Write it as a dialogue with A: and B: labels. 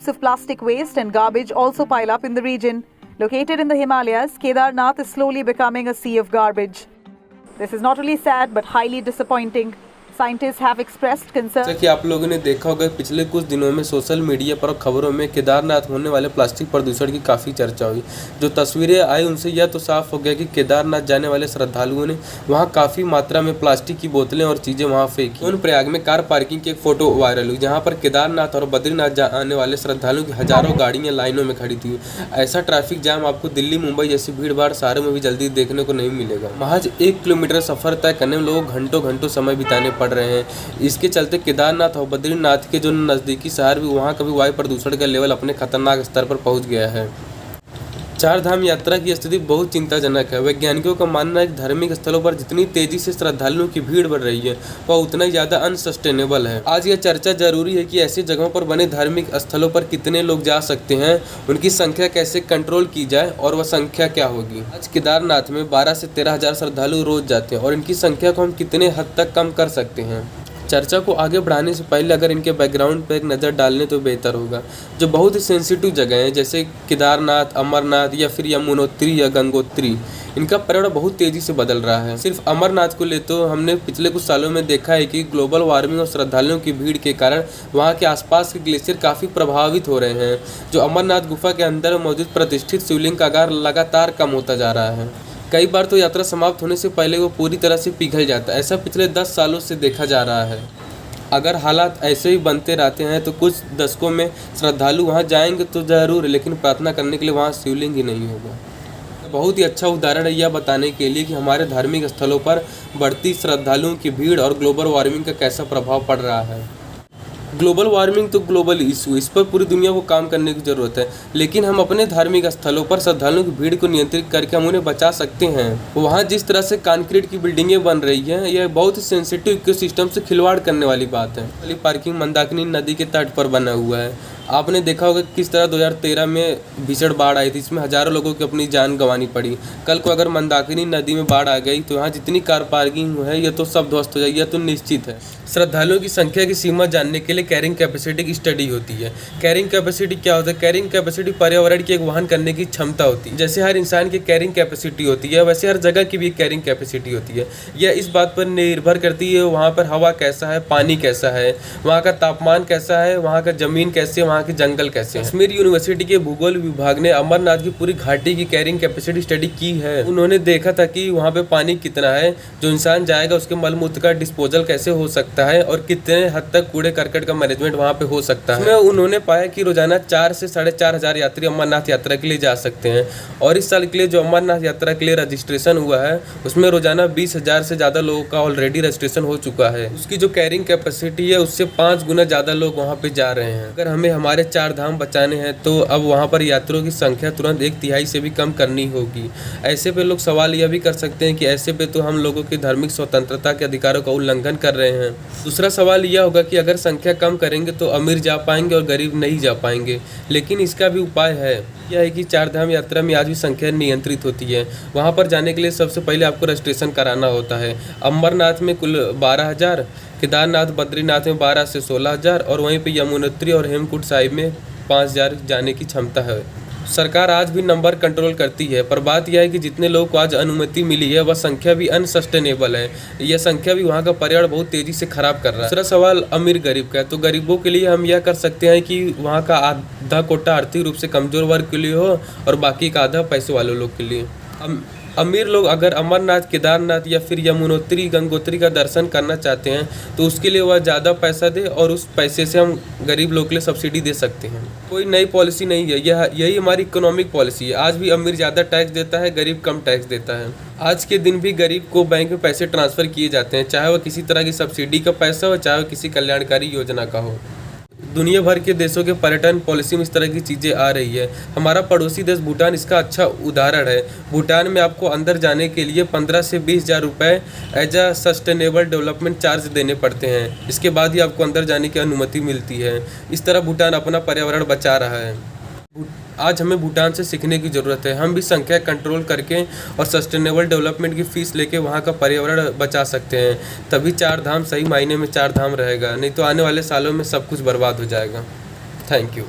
A: of plastic waste and garbage also pile up in the region. Located in the Himalayas, Kedarnath is slowly becoming a sea of garbage. This is not only sad but highly disappointing. Scientists have expressed concern.
B: जैसा कि आप लोगों ने देखा होगा पिछले कुछ दिनों में सोशल मीडिया पर खबरों में केदारनाथ होने वाले प्लास्टिक प्रदूषण की काफ़ी चर्चा हुई। जो तस्वीरें आई उनसे यह तो साफ हो गया कि केदारनाथ जाने वाले श्रद्धालुओं ने वहां काफ़ी मात्रा में प्लास्टिक की बोतलें और चीज़ें वहां फेंकी। उन प्रयाग में कार पार्किंग की एक फोटो वायरल हुई जहाँ पर केदारनाथ और बद्रीनाथ जाने वाले श्रद्धालुओं की हजारों गाड़ियाँ लाइनों में खड़ी थी। ऐसा ट्रैफिक जाम आपको दिल्ली, मुंबई जैसी भीड़ भाड़ शहरों में भी जल्दी देखने को नहीं मिलेगा। महज 1 किलोमीटर सफर तय करने में लोगों घंटों घंटों समय बिताने पड़ रहे हैं। इसके चलते केदारनाथ और बद्रीनाथ के जो नज़दीकी शहर भी वहाँ का भी वायु प्रदूषण का लेवल अपने खतरनाक स्तर पर पहुँच गया है। 4 धाम यात्रा की स्थिति बहुत चिंताजनक है। वैज्ञानिकों का मानना है कि धार्मिक स्थलों पर जितनी तेजी से श्रद्धालुओं की भीड़ बढ़ रही है वह उतना ही ज़्यादा अनसस्टेनेबल है। आज यह चर्चा जरूरी है कि ऐसी जगहों पर बने धार्मिक स्थलों पर कितने लोग जा सकते हैं, उनकी संख्या कैसे कंट्रोल की जाए और वह संख्या क्या होगी। आज केदारनाथ में 12 से 13 हज़ार श्रद्धालु रोज जाते हैं और इनकी संख्या को हम कितने हद तक कम कर सकते हैं। चर्चा को आगे बढ़ाने से पहले अगर इनके बैकग्राउंड पर एक नज़र डालने तो बेहतर होगा। जो बहुत ही सेंसिटिव जगह हैं जैसे केदारनाथ, अमरनाथ या फिर यमुनोत्री या गंगोत्री, इनका पर्यावरण बहुत तेज़ी से बदल रहा है। सिर्फ अमरनाथ को ले तो हमने पिछले कुछ सालों में देखा है कि ग्लोबल वार्मिंग और श्रद्धालुओं की भीड़ के कारण वहाँ के आसपास के ग्लेशियर काफ़ी प्रभावित हो रहे हैं। जो अमरनाथ गुफा के अंदर मौजूद प्रतिष्ठित शिवलिंग का आकार लगातार कम होता जा रहा है। कई बार तो यात्रा समाप्त होने से पहले वो पूरी तरह से पिघल जाता है। ऐसा पिछले 10 सालों से देखा जा रहा है। अगर हालात ऐसे ही बनते रहते हैं तो कुछ दशकों में श्रद्धालु वहाँ जाएंगे तो ज़रूर, लेकिन प्रार्थना करने के लिए वहाँ शिवलिंग ही नहीं होगा। बहुत ही अच्छा उदाहरण है यह बताने के लिए कि हमारे धार्मिक स्थलों पर बढ़ती श्रद्धालुओं की भीड़ और ग्लोबल वार्मिंग का कैसा प्रभाव पड़ रहा है। ग्लोबल वार्मिंग तो ग्लोबल इशू, इस पर पूरी दुनिया को काम करने की ज़रूरत है, लेकिन हम अपने धार्मिक स्थलों पर श्रद्धालुओं की भीड़ को नियंत्रित करके हम उन्हें बचा सकते हैं। वहाँ जिस तरह से कंक्रीट की बिल्डिंगें बन रही हैं यह बहुत ही सेंसिटिव इकोसिस्टम से खिलवाड़ करने वाली बात है। वाली पार्किंग मंदाकिनी नदी के तट पर बना हुआ है। आपने देखा होगा किस तरह 2013 में भीषण बाढ़ आई थी, इसमें हजारों लोगों की अपनी जान गंवानी पड़ी। कल को अगर मंदाकिनी नदी में बाढ़ आ गई तो यहाँ जितनी कार पार्किंग है यह तो सब ध्वस्त हो जाएगी, यह तो निश्चित है। श्रद्धालुओं की संख्या की सीमा जानने के लिए कैरिंग कैपेसिटी की स्टडी होती है। कैरिंग कैपेसिटी क्या होता है? कैरिंग कैपेसिटी पर्यावरण की एक वहन करने की क्षमता होती है। जैसे हर इंसान की कैरिंग कैपेसिटी होती है वैसे हर जगह की भी कैरिंग कैपेसिटी होती है। यह इस बात पर निर्भर करती है वहाँ पर हवा कैसा है, पानी कैसा है, वहाँ का तापमान कैसा है, वहाँ का जमीन कैसे, वहाँ के जंगल कैसे। कश्मीर यूनिवर्सिटी के भूगोल विभाग ने अमरनाथ की पूरी घाटी की कैरिंग कैपेसिटी स्टडी की है। उन्होंने देखा था कि वहाँ पे पानी कितना है, जो इंसान जाएगा उसके मलमूत्र का डिस्पोजल कैसे हो सकता है और कितने हद तक कूड़े करकट का मैनेजमेंट वहाँ पे हो सकता है। उसमें उन्होंने पाया कि रोजाना 4 से 4.5 हज़ार यात्री अमरनाथ यात्रा के लिए जा सकते हैं और इस साल के लिए जो अमरनाथ यात्रा के लिए रजिस्ट्रेशन हुआ है उसमें रोजाना 20,000 से ज़्यादा लोगों का ऑलरेडी रजिस्ट्रेशन हो चुका है। उसकी जो कैरिंग कैपेसिटी है उससे 5 गुना ज़्यादा लोग वहाँ पे जा रहे हैं। अगर हमें हमारे 4 धाम बचाने हैं तो अब वहाँ पर यात्रियों की संख्या तुरंत 1/3 से भी कम करनी होगी। ऐसे पे लोग सवाल यह भी कर सकते हैं कि ऐसे पे तो हम लोगों की धार्मिक स्वतंत्रता के अधिकारों का उल्लंघन कर रहे हैं। दूसरा सवाल यह होगा कि अगर संख्या कम करेंगे तो अमीर जा पाएंगे और गरीब नहीं जा पाएंगे, लेकिन इसका भी उपाय है। यह है कि 4 धाम यात्रा में आज भी संख्या नियंत्रित होती है। वहाँ पर जाने के लिए सबसे पहले आपको रजिस्ट्रेशन कराना होता है। अमरनाथ में कुल 12,000, केदारनाथ बद्रीनाथ में 12 से 16,000 और वहीं पे यमुनोत्री और हेमकुंड साहिब में 5,000 जाने की क्षमता है। सरकार आज भी नंबर कंट्रोल करती है, पर बात यह है कि जितने लोगों को आज अनुमति मिली है वह संख्या भी अनसस्टेनेबल है। यह संख्या भी वहाँ का पर्यावरण बहुत तेजी से खराब कर रहा है। दूसरा सवाल अमीर गरीब का है, तो गरीबों के लिए हम यह कर सकते हैं कि वहाँ का आधा कोटा आर्थिक रूप से कमजोर वर्ग के लिए हो और बाकी का आधा पैसे वाले लोग के लिए। अमीर लोग अगर अमरनाथ, केदारनाथ या फिर यमुनोत्री, गंगोत्री का दर्शन करना चाहते हैं तो उसके लिए वह ज़्यादा पैसा दे और उस पैसे से हम गरीब लोग के लिए सब्सिडी दे सकते हैं। कोई नई पॉलिसी नहीं है, यही हमारी इकोनॉमिक पॉलिसी है। आज भी अमीर ज़्यादा टैक्स देता है, गरीब कम टैक्स देता है। आज के दिन भी गरीब को बैंक में पैसे ट्रांसफ़र किए जाते हैं, चाहे वह किसी तरह की सब्सिडी का पैसा हो, चाहे वह किसी कल्याणकारी योजना का हो। दुनिया भर के देशों के पर्यटन पॉलिसी में इस तरह की चीज़ें आ रही है। हमारा पड़ोसी देश भूटान इसका अच्छा उदाहरण है। भूटान में आपको अंदर जाने के लिए 15 से 20,000 रुपये as a sustainable development charge देने पड़ते हैं। इसके बाद ही आपको अंदर जाने की अनुमति मिलती है। इस तरह भूटान अपना पर्यावरण बचा रहा है। आज हमें भूटान से सीखने की ज़रूरत है। हम भी संख्या कंट्रोल करके और सस्टेनेबल डेवलपमेंट की फीस लेके वहाँ का पर्यावरण बचा सकते हैं। तभी 4 धाम सही मायने में 4 धाम रहेगा, नहीं तो आने वाले सालों में सब कुछ बर्बाद हो जाएगा। Thank you.